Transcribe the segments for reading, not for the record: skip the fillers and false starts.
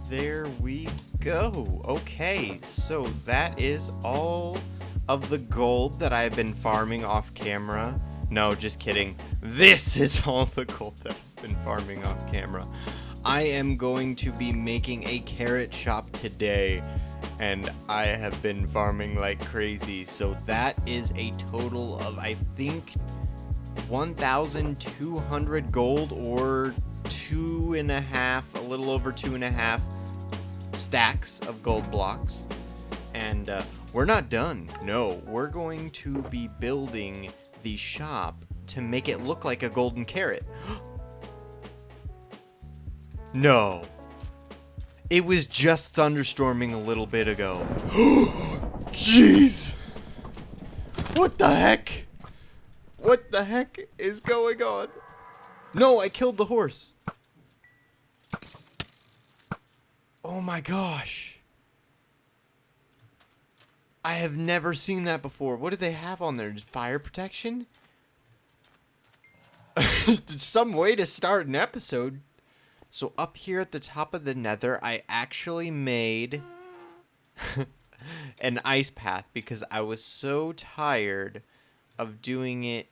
There we go. Okay, so that is all of the gold that I've been farming off camera. No, just kidding. This is all the gold that I've been farming off camera. I am going to be making a carrot shop today, and I have been farming like crazy. So that is a total of, I think, 1,200 gold, or a little over 2.5 stacks of gold blocks. And we're not done. No, we're going to be building the shop to make it look like a golden carrot. No. It was just thunderstorming a little bit ago. Jeez. What the heck? What the heck is going on? No, I killed the horse. Oh my gosh. I have never seen that before. What do they have on there? Just fire protection? Some way to start an episode. So up here at the top of the nether, I actually made an ice path because I was so tired of doing it,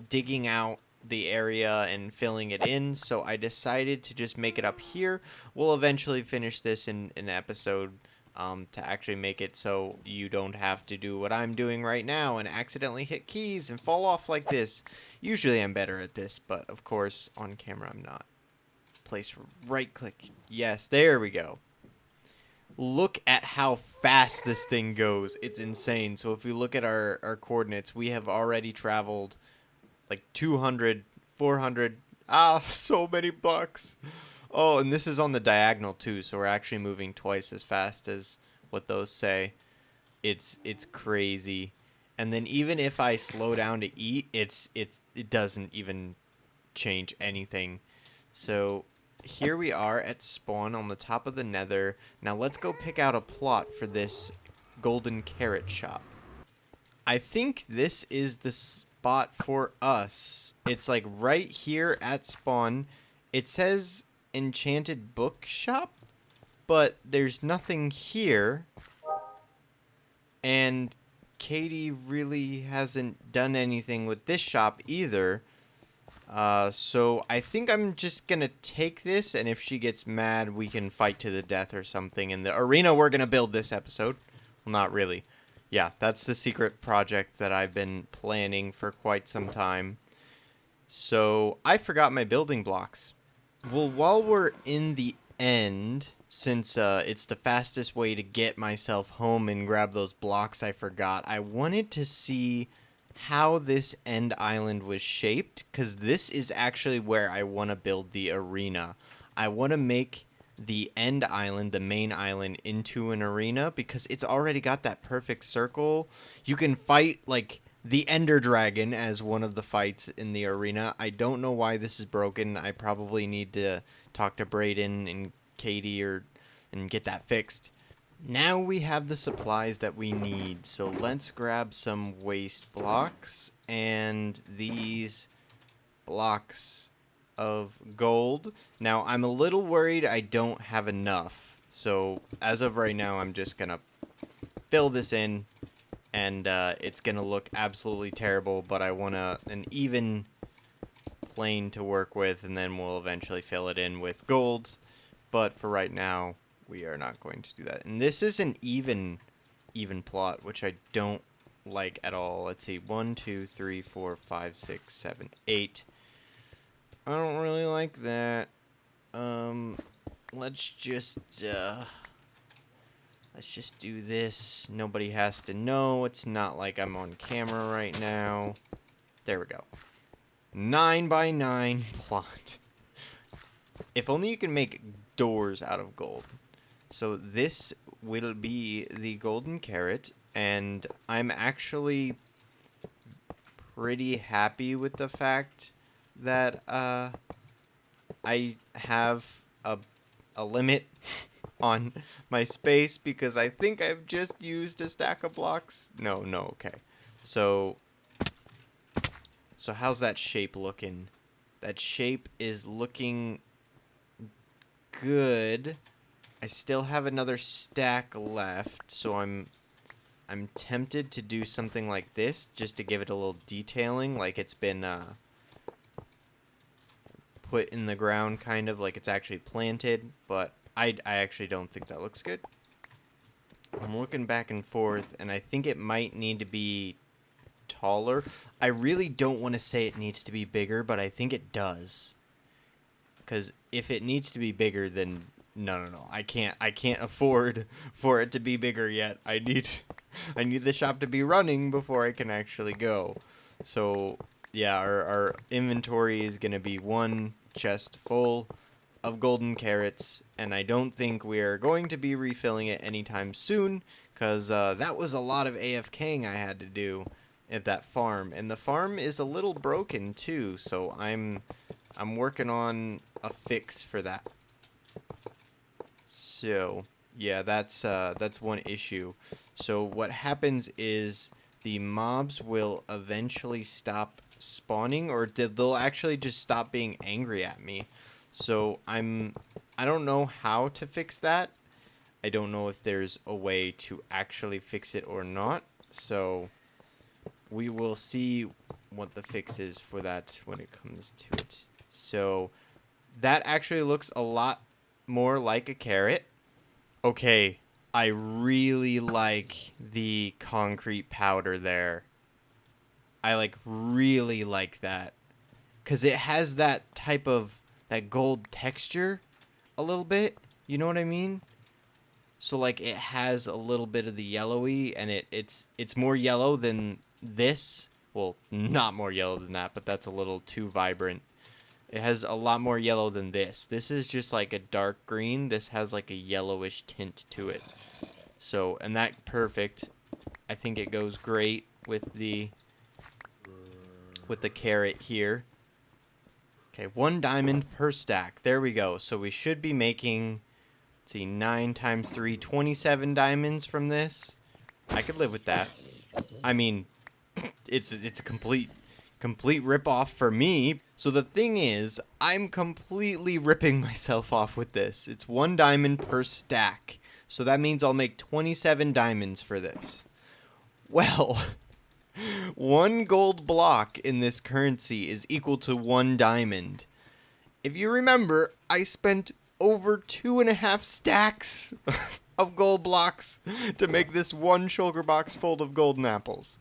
digging out the area and filling it in, so I decided to just make it up here. We'll eventually finish this in an episode to actually make it so you don't have to do what I'm doing right now and accidentally hit keys and fall off like this. Usually I'm better at this, but of course on camera I'm not. Place right click. Yes, there we go. Look at how fast this thing goes. It's insane. So if we look at our coordinates, we have already traveled like 200, 400, so many blocks. Oh, and this is on the diagonal too, so we're actually moving twice as fast as what those say. It's crazy. And then even if I slow down to eat, it doesn't even change anything. So here we are at spawn on the top of the nether. Now let's go pick out a plot for this golden carrot shop. I think this is the spot for us. It's like right here at spawn. It says enchanted bookshop, but there's nothing here. And Katie really hasn't done anything with this shop either. So I think I'm just gonna take this, and if she gets mad, we can fight to the death or something in the arena we're gonna build this episode. Well, not really. Yeah, that's the secret project that I've been planning for quite some time. So I forgot my building blocks. Well, while we're in the end, since it's the fastest way to get myself home and grab those blocks I forgot, I wanted to see how this end island was shaped, because this is actually where I want to build the arena. I want to make the end island, the main island, into an arena because it's already got that perfect circle. You can fight like the Ender Dragon as one of the fights in the arena. I don't know why this is broken. I probably need to talk to Brayden and Katie and get that fixed. Now we have the supplies that we need, so let's grab some waste blocks and these blocks of gold. Now I'm a little worried I don't have enough, so as of right now I'm just gonna fill this in, and it's gonna look absolutely terrible, but I want an even plane to work with, and then we'll eventually fill it in with gold. But for right now, we are not going to do that. And this is an even plot, which I don't like at all. Let's see. 1, 2, 3, 4, 5, 6, 7, 8. I don't really like that. Let's just do this. Nobody has to know. It's not like I'm on camera right now. There we go. 9 by 9 plot. If only you can make doors out of gold. So this will be the golden carrot, and I'm actually pretty happy with the fact that I have a limit on my space, because I think I've just used a stack of blocks. No, okay. So how's that shape looking? That shape is looking good. I still have another stack left, so I'm tempted to do something like this, just to give it a little detailing, like it's been put in the ground, kind of like it's actually planted, but I actually don't think that looks good. I'm looking back and forth, and I think it might need to be taller. I really don't want to say it needs to be bigger, but I think it does. Because if it needs to be bigger, then no. I can't afford for it to be bigger yet. I need the shop to be running before I can actually go. So yeah, our inventory is gonna be one chest full of golden carrots, and I don't think we are going to be refilling it anytime soon, because that was a lot of AFKing I had to do at that farm, and the farm is a little broken too, so I'm working on a fix for that. So yeah, that's one issue. So what happens is the mobs will eventually stop spawning, or they'll actually just stop being angry at me. So I don't know how to fix that. I don't know if there's a way to actually fix it or not. So we will see what the fix is for that when it comes to it. So that actually looks a lot more like a carrot. Okay, I really like the concrete powder there. I really like that, because it has that type of that gold texture a little bit. You know what I mean? So like it has a little bit of the yellowy, and it's more yellow than this. Well, not more yellow than that, but that's a little too vibrant. It has a lot more yellow than this. This is just like a dark green. This has like a yellowish tint to it. So, and that perfect. I think it goes great with the carrot here. Okay, 1 diamond per stack. There we go. So we should be making, let's see, 9 times 3, 27 diamonds from this. I could live with that. I mean, it's a complete rip-off for me. So the thing is, I'm completely ripping myself off with this. It's 1 diamond per stack. So that means I'll make 27 diamonds for this. Well, 1 gold block in this currency is equal to 1 diamond. If you remember, I spent over 2.5 stacks of gold blocks to make this 1 shulker box full of golden apples.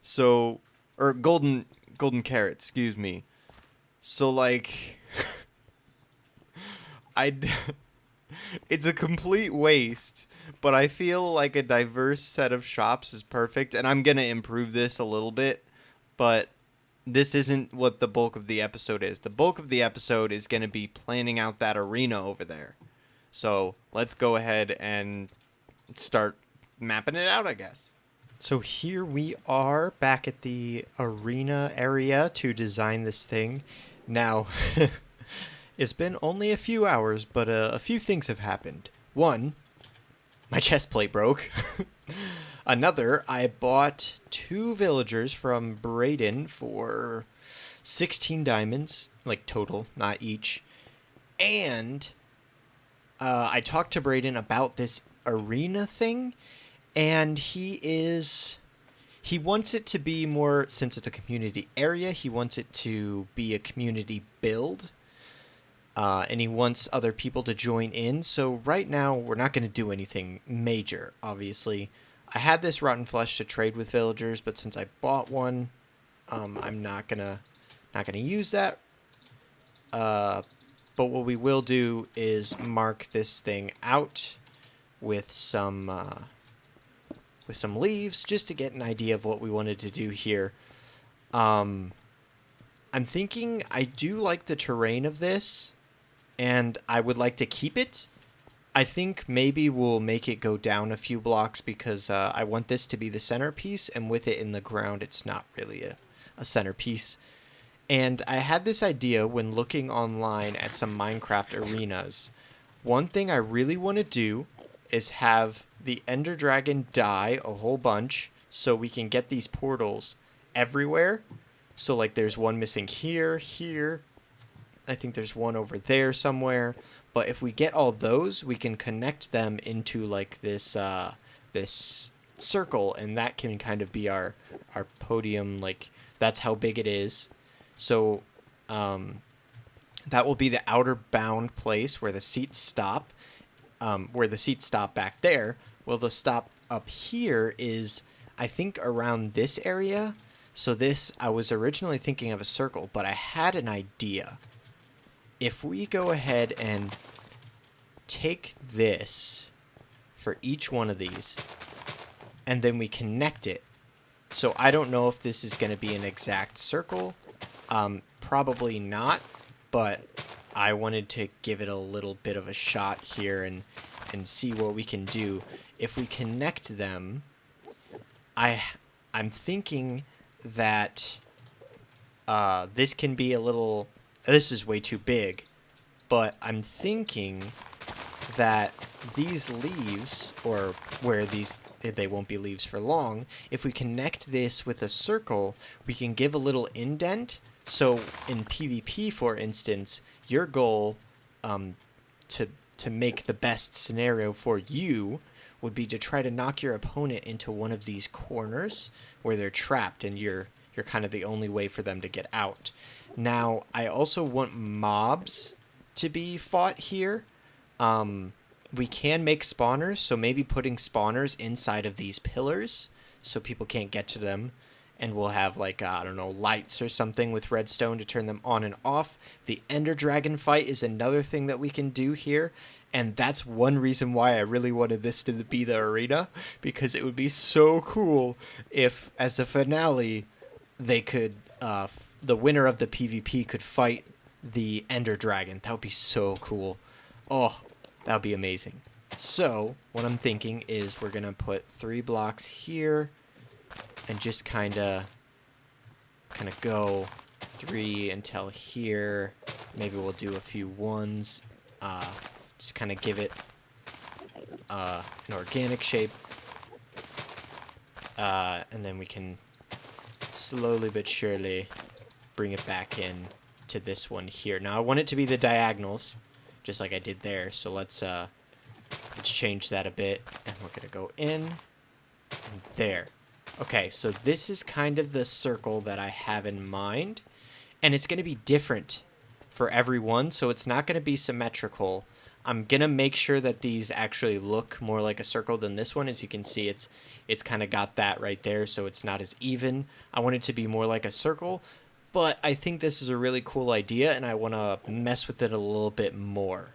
So, or golden carrots, excuse me. So like, it's a complete waste, but I feel like a diverse set of shops is perfect, and I'm gonna improve this a little bit, but this isn't what the bulk of the episode is. The bulk of the episode is gonna be planning out that arena over there. So let's go ahead and start mapping it out, I guess. So here we are back at the arena area to design this thing. Now, it's been only a few hours, but a few things have happened. One, my chest plate broke. Another, I bought 2 villagers from Braden for 16 diamonds, like total, not each. And I talked to Braden about this arena thing, and he wants it to be more, since it's a community area, he wants it to be a community build. And he wants other people to join in. So right now, we're not going to do anything major, obviously. I had this rotten flesh to trade with villagers, but since I bought one, I'm not gonna use that. But what we will do is mark this thing out with some leaves, just to get an idea of what we wanted to do here. I'm thinking I do like the terrain of this, and I would like to keep it. I think maybe we'll make it go down a few blocks, because I want this to be the centerpiece, and with it in the ground, it's not really a centerpiece. And I had this idea when looking online at some Minecraft arenas. One thing I really want to do is have the Ender Dragon die a whole bunch, so we can get these portals everywhere. So like there's one missing here. I think there's one over there somewhere. But if we get all those, we can connect them into like this this circle, and that can kind of be our podium. Like that's how big it is. So that will be the outer bound place where the seats stop. Where the seats stop back there. Well, the stop up here is, I think, around this area. So this, I was originally thinking of a circle, but I had an idea. If we go ahead and take this for each one of these, and then we connect it. So I don't know if this is going to be an exact circle. Probably not, but I wanted to give it a little bit of a shot here and see what we can do. If we connect them, I'm thinking that this can be a little... This is way too big, but I'm thinking that these leaves, or where they won't be leaves for long, if we connect this with a circle, we can give a little indent. So in PvP, for instance, your goal to make the best scenario for you would be to try to knock your opponent into one of these corners where they're trapped, and you're kind of the only way for them to get out. Now, I also want mobs to be fought here. We can make spawners, so maybe putting spawners inside of these pillars so people can't get to them. And we'll have, like, I don't know, lights or something with redstone to turn them on and off. The Ender Dragon fight is another thing that we can do here. And that's one reason why I really wanted this to be the arena. Because it would be so cool if, as a finale, they could... the winner of the PvP could fight the Ender Dragon. That would be so cool. Oh, that would be amazing. So, what I'm thinking is we're going to put 3 blocks here and just kind of go 3 until here. Maybe we'll do a few 1s. Just kind of give it an organic shape. And then we can slowly but surely bring it back in to this one here. Now I want it to be the diagonals, just like I did there. So let's change that a bit, and we're gonna go in and there. Okay, so this is kind of the circle that I have in mind, and it's gonna be different for everyone, so it's not gonna be symmetrical. I'm gonna make sure that these actually look more like a circle than this one. As you can see, it's kind of got that right there, so it's not as even. I want it to be more like a circle. But I think this is a really cool idea, and I want to mess with it a little bit more.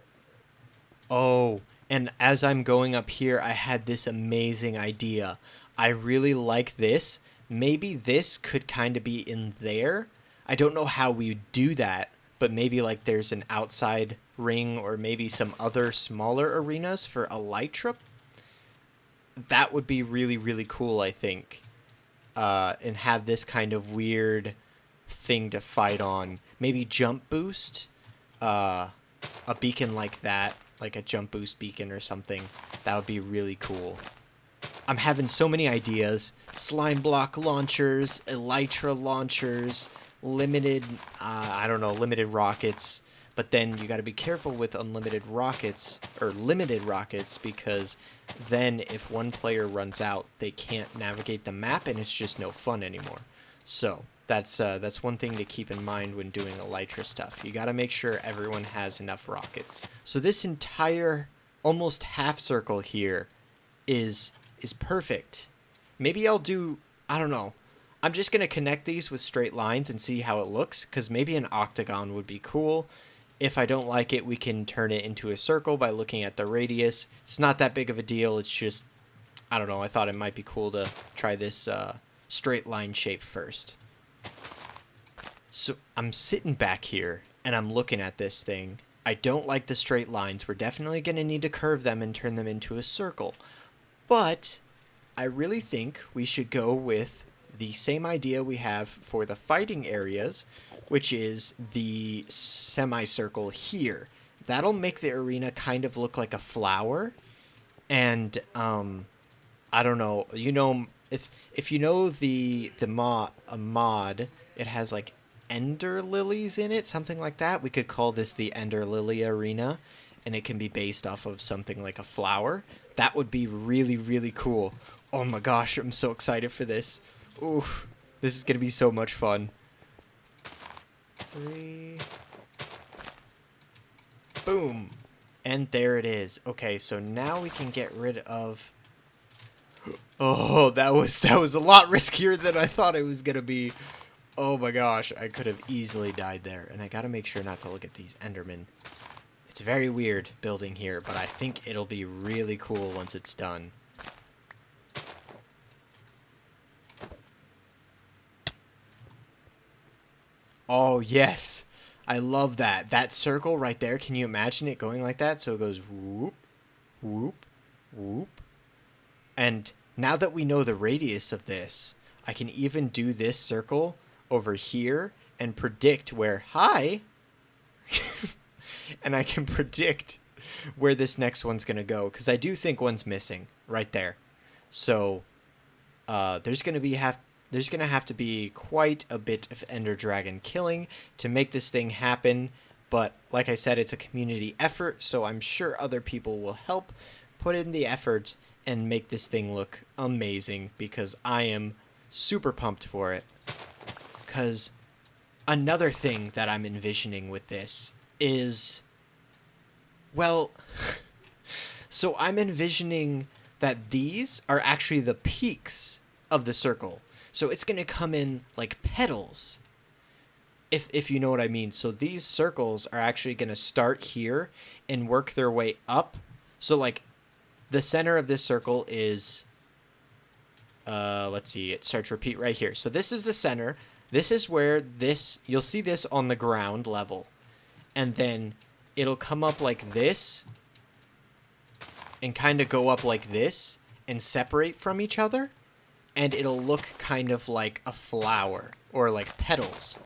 Oh, and as I'm going up here, I had this amazing idea. I really like this. Maybe this could kind of be in there. I don't know how we would do that, but maybe like there's an outside ring or maybe some other smaller arenas for Elytra. That would be really, really cool, I think. And have this kind of weird... thing to fight on. Maybe jump boost, a beacon like that, like a jump boost beacon or something. That would be really cool. I'm having so many ideas. Slime block launchers, Elytra launchers, limited, I don't know, limited rockets. But then you got to be careful with unlimited rockets, or limited rockets, because then if one player runs out, they can't navigate the map, and it's just no fun anymore. So that's one thing to keep in mind when doing Elytra stuff. You got to make sure everyone has enough rockets. So this entire almost half circle here is perfect. Maybe I'll do, I don't know. I'm just going to connect these with straight lines and see how it looks, because maybe an octagon would be cool. If I don't like it, we can turn it into a circle by looking at the radius. It's not that big of a deal. It's just, I don't know. I thought it might be cool to try this straight line shape first. So I'm sitting back here and I'm looking at this thing. I don't like the straight lines. We're definitely going to need to curve them and turn them into a circle. But I really think we should go with the same idea we have for the fighting areas, which is the semicircle here. That'll make the arena kind of look like a flower. And I don't know, if you know the mod, it has like ender lilies in it, something like that. We could call this the Ender Lily Arena. and it can be based off of something like a flower. That would be really, really cool. Oh my gosh, I'm so excited for this. Oof, this is going to be so much fun. 3. Boom. And there it is. Okay, so now we can get rid of... Oh, that was a lot riskier than I thought it was going to be. Oh my gosh, I could have easily died there. And I got to make sure not to look at these Endermen. It's very weird building here, but I think it'll be really cool once it's done. Oh, yes. I love that. That circle right there, can you imagine it going like that? So it goes whoop, whoop, whoop. And now that we know the radius of this, I can even do this circle over here and predict where, hi, and I can predict where this next one's going to go. Because I do think one's missing right there. So there's going to have to be quite a bit of Ender Dragon killing to make this thing happen. But like I said, it's a community effort, so I'm sure other people will help put in the effort and make this thing look amazing, because I am super pumped for it. Because another thing that I'm envisioning with this is, well, so I'm envisioning that these are actually the peaks of the circle. So it's going to come in like petals, if you know what I mean. So these circles are actually going to start here and work their way up. So like the center of this circle is, let's see, it starts repeat right here. So this is the center. This is where this, you'll see this on the ground level. And then it'll come up like this and kind of go up like this and separate from each other. And it'll look kind of like a flower or like petals.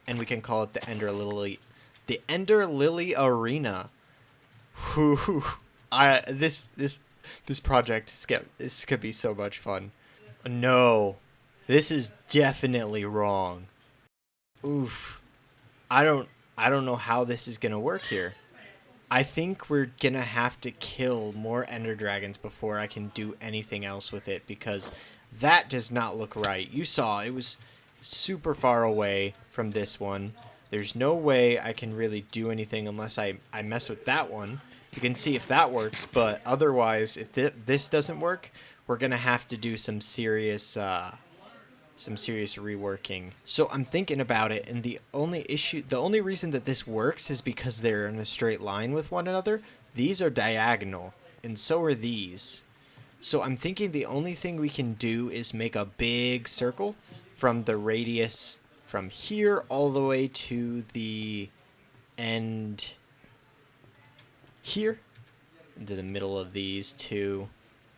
And we can call it the Ender Lily. The Ender Lily Arena. This project this could be so much fun. No. This is definitely wrong. Oof. I don't know how this is going to work here. I think we're going to have to kill more Ender Dragons before I can do anything else with it, because that does not look right. You saw it was super far away from this one. There's no way I can really do anything unless I mess with that one. You can see if that works, but otherwise, if this doesn't work, we're going to have to do some serious reworking. So I'm thinking about it, and the only reason that this works is because they're in a straight line with one another. These are diagonal, and so are these. So I'm thinking the only thing we can do is make a big circle from the radius from here all the way to the end here, into the middle of these two.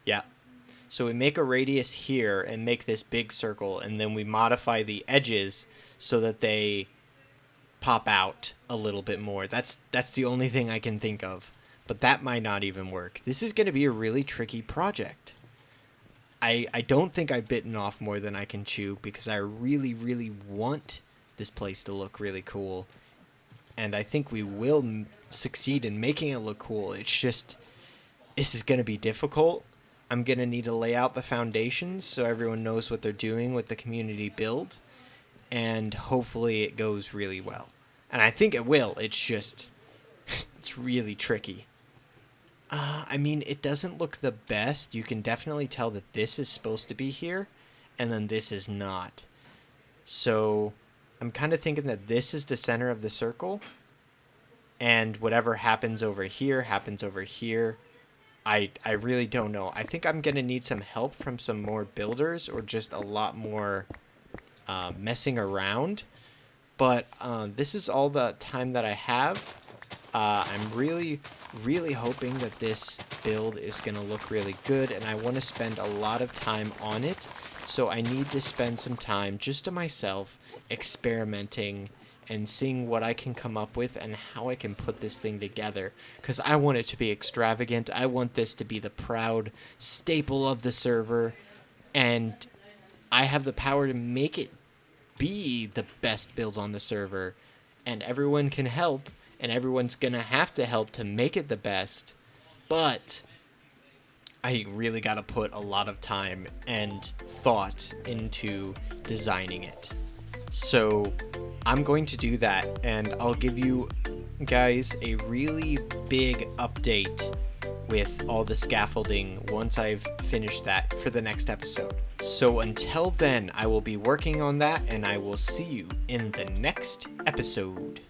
Yeah. So we make a radius here and make this big circle, and then we modify the edges so that they pop out a little bit more. That's the only thing I can think of. But that might not even work. This is going to be a really tricky project. I don't think I've bitten off more than I can chew, because I really, really want this place to look really cool. And I think we will succeed in making it look cool. It's just, this is going to be difficult. I'm going to need to lay out the foundations so everyone knows what they're doing with the community build. And hopefully it goes really well. And I think it will. It's just, it's really tricky. I mean, it doesn't look the best. You can definitely tell that this is supposed to be here, and then this is not. So I'm kind of thinking that this is the center of the circle, and whatever happens over here happens over here. I really don't know. I think I'm going to need some help from some more builders, or just a lot more messing around. But this is all the time that I have. I'm really, really hoping that this build is going to look really good, and I want to spend a lot of time on it. So I need to spend some time just to myself experimenting and seeing what I can come up with and how I can put this thing together. Because I want it to be extravagant. I want this to be the proud staple of the server. And I have the power to make it be the best build on the server. And everyone can help. and everyone's gonna have to help to make it the best, but I really got to put a lot of time and thought into designing it. So I'm going to do that, and I'll give you guys a really big update with all the scaffolding once I've finished that for the next episode. So until then, I will be working on that, and I will see you in the next episode.